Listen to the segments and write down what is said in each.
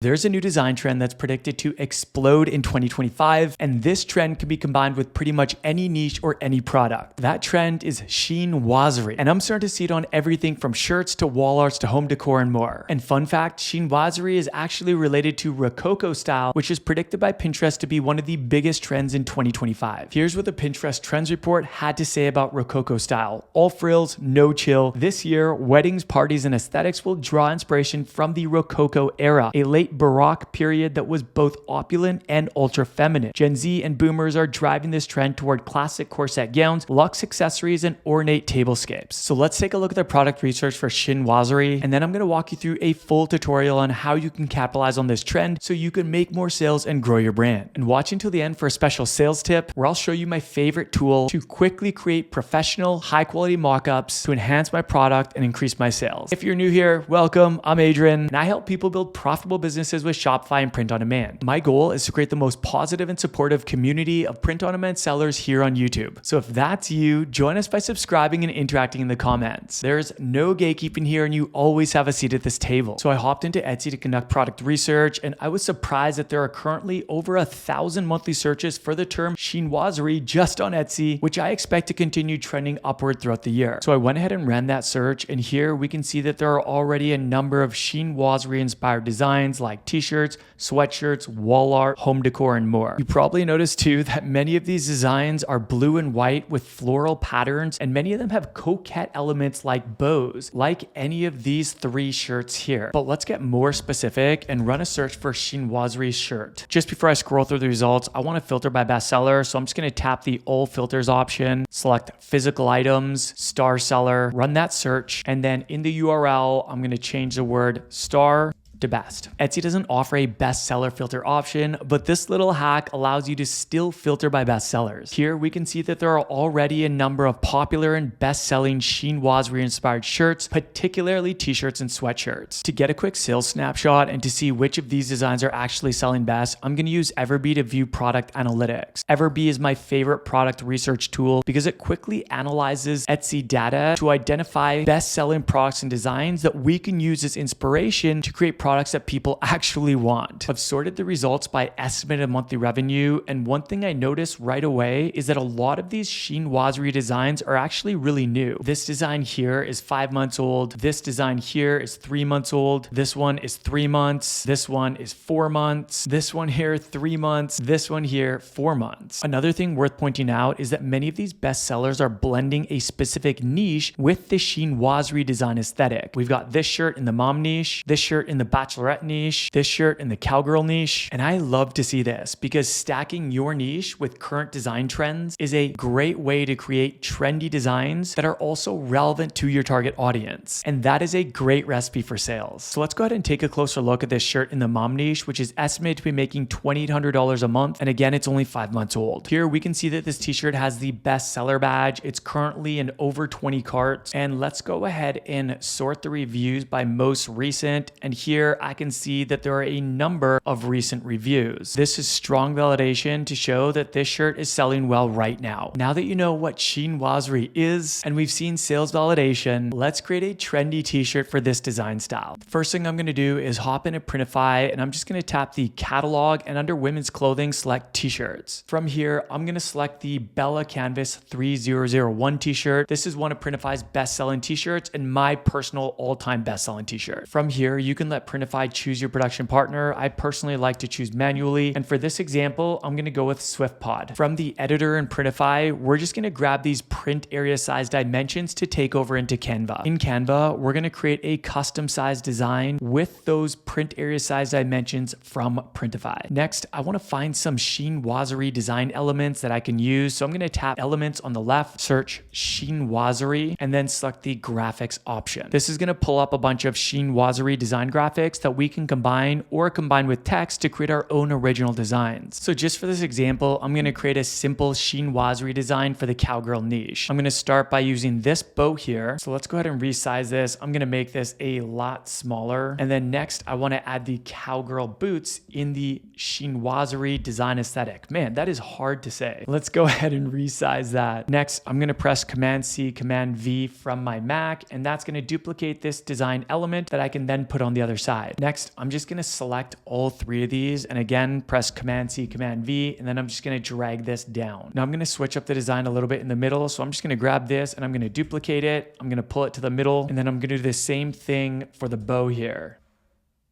There's a new design trend that's predicted to explode in 2025, and this trend can be combined with pretty much any niche or any product. That trend is chinoiserie, and I'm starting to see it on everything from shirts to wall arts to home decor and more. And fun fact, chinoiserie is actually related to Rococo style, which is predicted by Pinterest to be one of the biggest trends in 2025. Here's what the Pinterest Trends report had to say about Rococo style. All frills, no chill. This year, weddings, parties, and aesthetics will draw inspiration from the Rococo era, a late Baroque period that was both opulent and ultra feminine. Gen Z and boomers are driving this trend toward classic corset gowns, luxe accessories, and ornate tablescapes. So let's take a look at the product research for chinoiserie, and then I'm going to walk you through a full tutorial on how you can capitalize on this trend so you can make more sales and grow your brand. And watch until the end for a special sales tip where I'll show you my favorite tool to quickly create professional, high quality mockups to enhance my product and increase my sales. If you're new here, welcome. I'm Adrian, and I help people build profitable businesses with Shopify and print on demand. My goal is to create the most positive and supportive community of print on demand sellers here on YouTube. So if that's you, join us by subscribing and interacting in the comments. There's no gatekeeping here, and you always have a seat at this table. So I hopped into Etsy to conduct product research, and I was surprised that there are currently over 1,000 monthly searches for the term chinoiserie just on Etsy, which I expect to continue trending upward throughout the year. So I went ahead and ran that search, and here we can see that there are already a number of chinoiserie inspired designs like t-shirts, sweatshirts, wall art, home decor, and more. You probably noticed too that many of these designs are blue and white with floral patterns, and many of them have coquette elements like bows, like any of these three shirts here. But let's get more specific and run a search for chinoiserie shirt. Just before I scroll through the results, I want to filter by bestseller, so I'm just going to tap the all filters option, select physical items, star seller, run that search, and then in the URL, I'm going to change the word star to best. Etsy doesn't offer a bestseller filter option, but this little hack allows you to still filter by bestsellers. Here we can see that there are already a number of popular and best-selling chinoiserie inspired shirts, particularly t-shirts and sweatshirts. To get a quick sales snapshot and to see which of these designs are actually selling best, I'm going to use Everbee to view product analytics. Everbee is my favorite product research tool because it quickly analyzes Etsy data to identify best-selling products and designs that we can use as inspiration to create products that people actually want. I've sorted the results by estimated monthly revenue, and one thing I noticed right away is that a lot of these chinoiserie designs are actually really new. This design here is 5 months old. This design here is 3 months old. This one is 3 months. This one is 4 months. This one here, 3 months. This one here, 4 months. Another thing worth pointing out is that many of these bestsellers are blending a specific niche with the chinoiserie design aesthetic. We've got this shirt in the mom niche, this shirt in the bachelorette niche, this shirt in the cowgirl niche. And I love to see this because stacking your niche with current design trends is a great way to create trendy designs that are also relevant to your target audience. And that is a great recipe for sales. So let's go ahead and take a closer look at this shirt in the mom niche, which is estimated to be making $2,800 a month. And again, it's only 5 months old. Here we can see that this t-shirt has the bestseller badge. It's currently in over 20 carts. And let's go ahead and sort the reviews by most recent. And here I can see that there are a number of recent reviews. This is strong validation to show that this shirt is selling well right now. Now that you know what chinoiserie is and we've seen sales validation, let's create a trendy t-shirt for this design style. First thing I'm going to do is hop into Printify, and I'm just going to tap the catalog, and under women's clothing, select t-shirts. From here, I'm going to select the Bella Canvas 3001 t-shirt. This is one of Printify's best-selling t-shirts and my personal all-time best-selling t-shirt. From here, you can let Printify choose your production partner. I personally like to choose manually. And for this example, I'm going to go with SwiftPod. From the editor in Printify, we're just going to grab these print area size dimensions to take over into Canva. In Canva, we're going to create a custom size design with those print area size dimensions from Printify. Next, I want to find some chinoiserie design elements that I can use. So I'm going to tap elements on the left, search chinoiserie, and then select the graphics option. This is going to pull up a bunch of chinoiserie design graphics that we can combine or combine with text to create our own original designs. So just for this example, I'm going to create a simple chinoiserie design for the cowgirl niche. I'm going to start by using this bow here. So let's go ahead and resize this. I'm going to make this a lot smaller. And then next, I want to add the cowgirl boots in the chinoiserie design aesthetic. Man, that is hard to say. Let's go ahead and resize that. Next, I'm going to press Command C, Command V from my Mac, and that's going to duplicate this design element that I can then put on the other side. side. Next, I'm just gonna select all three of these, and again, press Command C, Command V, and then I'm just gonna drag this down. Now I'm gonna switch up the design a little bit in the middle, so I'm just gonna grab this and I'm gonna duplicate it. I'm gonna pull it to the middle, and then I'm gonna do the same thing for the bow here.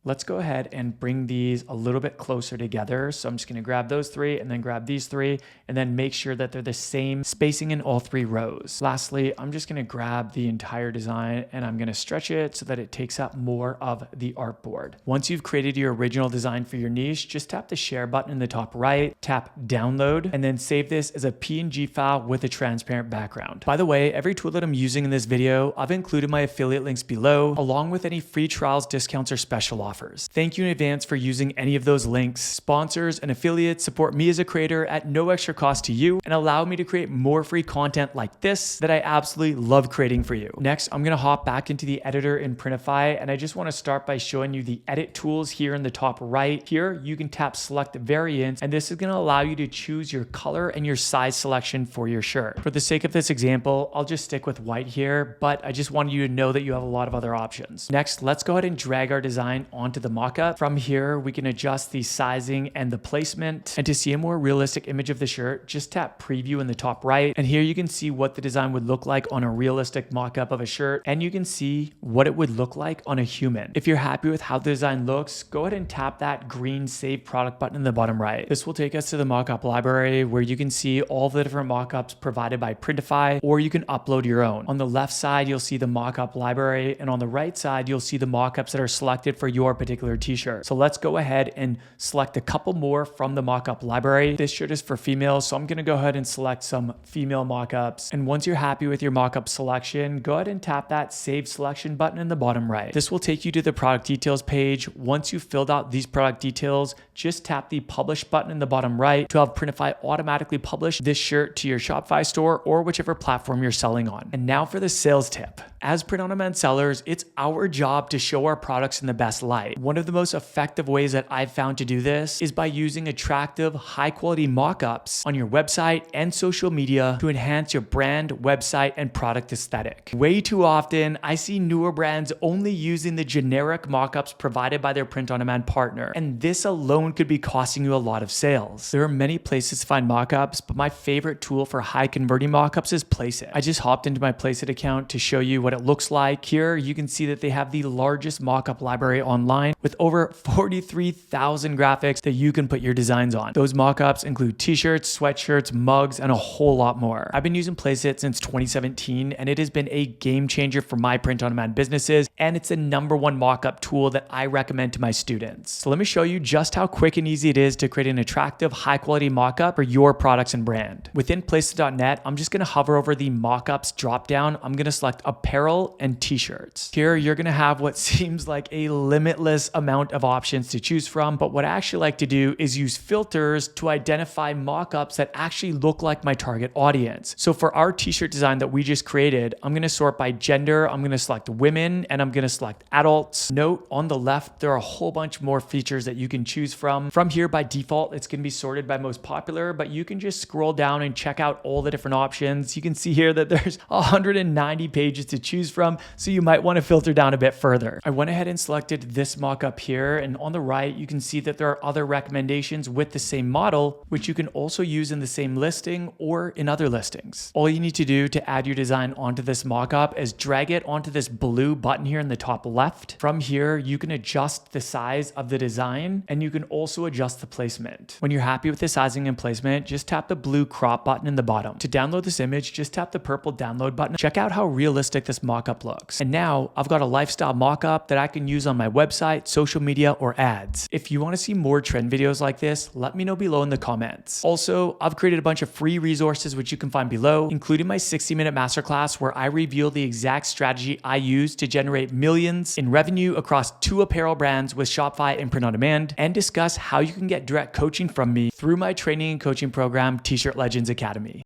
Let's go ahead and bring these a little bit closer together. So I'm just gonna grab those three and then grab these three and then make sure that they're the same spacing in all three rows. Lastly, I'm just gonna grab the entire design and I'm gonna stretch it so that it takes up more of the artboard. Once you've created your original design for your niche, just tap the share button in the top right, tap download, and then save this as a PNG file with a transparent background. By the way, every tool that I'm using in this video, I've included my affiliate links below, along with any free trials, discounts, or special offers. Thank you in advance for using any of those links. Sponsors and affiliates support me as a creator at no extra cost to you and allow me to create more free content like this that I absolutely love creating for you. Next, I'm gonna hop back into the editor in Printify, and I just wanna start by showing you the edit tools here in the top right. Here, you can tap select variants, and this is gonna allow you to choose your color and your size selection for your shirt. For the sake of this example, I'll just stick with white here, but I just wanted you to know that you have a lot of other options. Next, let's go ahead and drag our design onto the mockup. From here, we can adjust the sizing and the placement. And to see a more realistic image of the shirt, just tap preview in the top right. And here you can see what the design would look like on a realistic mockup of a shirt. And you can see what it would look like on a human. If you're happy with how the design looks, go ahead and tap that green Save Product button in the bottom right. This will take us to the mockup library where you can see all the different mockups provided by Printify, or you can upload your own. On the left side, you'll see the mockup library, and on the right side, you'll see the mockups that are selected for your particular t-shirt. So let's go ahead and select a couple more from the mockup library. This shirt is for females, so I'm gonna go ahead and select some female mockups. And once you're happy with your mockup selection, go ahead and tap that Save Selection button in the bottom right. This will take you to the product details page. Once you've filled out these product details, just tap the Publish button in the bottom right to have Printify automatically publish this shirt to your Shopify store or whichever platform you're selling on. And now for the sales tip. As print-on-demand sellers, it's our job to show our products in the best light. One of the most effective ways that I've found to do this is by using attractive, high-quality mock-ups on your website and social media to enhance your brand, website, and product aesthetic. Way too often, I see newer brands only using the generic mock-ups provided by their print-on-demand partner, and this alone could be costing you a lot of sales. There are many places to find mock-ups, but my favorite tool for high-converting mock-ups is Placeit. I just hopped into my Placeit account to show you what it looks like. Here, you can see that they have the largest mock-up library online with over 43,000 graphics that you can put your designs on. Those mock-ups include t-shirts, sweatshirts, mugs, and a whole lot more. I've been using Placeit since 2017, and it has been a game changer for my print-on-demand businesses, and it's the #1 mock-up tool that I recommend to my students. So let me show you just how quick and easy it is to create an attractive, high-quality mock-up for your products and brand. Within Placeit.net, I'm just gonna hover over the mock-ups dropdown. I'm gonna select apparel and t-shirts. Here, you're gonna have what seems like a limitless amount of options to choose from, but what I actually like to do is use filters to identify mock-ups that actually look like my target audience. So for our t-shirt design that we just created, I'm gonna sort by gender, I'm gonna select women, and I'm gonna select adults. Note on the left, there are a whole bunch more features that you can choose from. From here, by default, it's gonna be sorted by most popular, but you can just scroll down and check out all the different options. You can see here that there's 190 pages to choose from, so you might wanna filter down a bit further. I went ahead and selected this mock-up here, and on the right, you can see that there are other recommendations with the same model, which you can also use in the same listing or in other listings. All you need to do to add your design onto this mock-up is drag it onto this blue button here in the top left. From here, you can adjust the size of the design, and you can also adjust the placement. When you're happy with the sizing and placement, just tap the blue crop button in the bottom. To download this image, just tap the purple download button. Check out how realistic this mock-up looks. And now I've got a lifestyle mock-up that I can use on my website, social media, or ads. If you want to see more trend videos like this, let me know below in the comments. Also, I've created a bunch of free resources which you can find below, including my 60-minute masterclass where I reveal the exact strategy I use to generate millions in revenue across 2 apparel brands with Shopify and print on demand, and discuss how you can get direct coaching from me through my training and coaching program, T-Shirt Legends Academy.